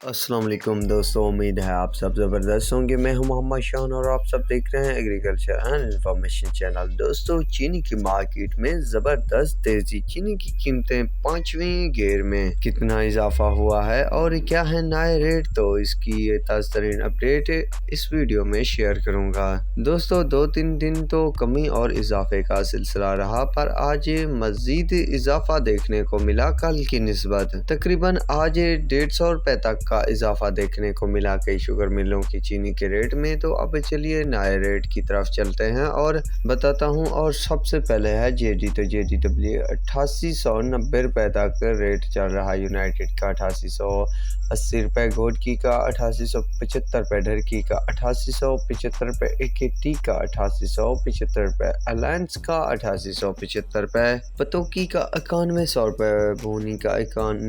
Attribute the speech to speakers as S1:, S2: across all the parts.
S1: अस्सलाम वालेकुम दोस्तों, उम्मीद है आप सब ज़बरदस्त होंगे। मैं हूं मोहम्मद शान और आप सब देख रहे हैं एग्रीकल्चर एंड इंफॉर्मेशन चैनल। दोस्तों, चीनी की मार्केट में ज़बरदस्त तेज़ी। चीनी की कीमतें पाँचवीं गेर में कितना इजाफा हुआ है और क्या है नए रेट, तो इसकी ये ताज़ा तरीन अपडेट इस वीडियो में शेयर करूँगा। दोस्तों, 2-3 दिन तो कमी और इजाफे का सिलसिला रहा, पर आज मज़ीद इजाफा देखने को मिला। कल की निस्बत तकरीबन आज 150 रुपये तक का इजाफा देखने को मिला कई शुगर मिलों की चीनी के रेट में। तो अब चलिए नए रेट की तरफ चलते हैं और बताता हूं। और सबसे पहले है जेडी, तो JDW 8890 रुपये तक रेट चल रहा है। यूनाइटेड का 8880 रुपये, घोटकी का 8875 रुपये, ढरकी का 8875 रुपये, AKT का 8875 रुपये, अलायंस का 8875 रुपये, पतोकी का 9100 रुपये, भूनी का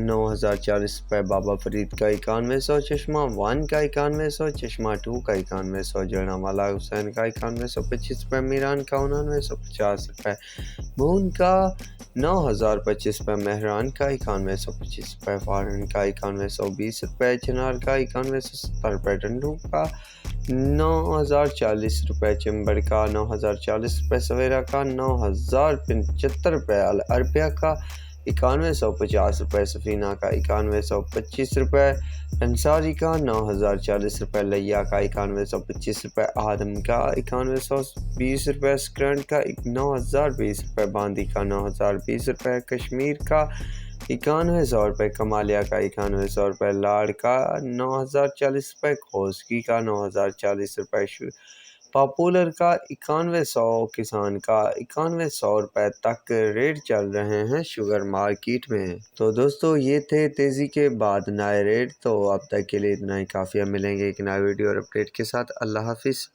S1: 9040 रुपये, बाबा फरीद का 9100, चश्मा 1 का 9100, चश्मा 2 का 9100, जड़ावाला हुसैन का 9125 रुपये, मीरान का 9950 रुपये, भून का 9025 रुपये, मेहरान का 9125 रुपये, फारन का 9120 रुपये, चिनार का 9170 रुपये, डंडू का 9040 रुपये, चिम्बड़ का 9040 रुपये, सवेरा का 9075 रुपये, अरबिया का 9150 रुपये, सफीना का 9125 रुपये, अंसारी का 9040 रुपये, लैया का 9125 रुपये, आदम का 9120 रुपये, स्क्रंट का 9020 रुपये, बांदी का 9020 रुपये, कश्मीर का 9100 रुपये, कमालिया का 9100 रुपये, लाड़ का 9040 रुपये, खोसकी का 9040 रुपये, पॉपुलर का 9100, किसान का 9100 रुपये तक रेट चल रहे हैं शुगर मार्केट में। तो दोस्तों, ये थे तेज़ी के बाद नए रेट। तो अब तक के लिए इतना ही काफ़ी। मिलेंगे एक नए वीडियो और अपडेट के साथ। अल्लाह हाफिज़।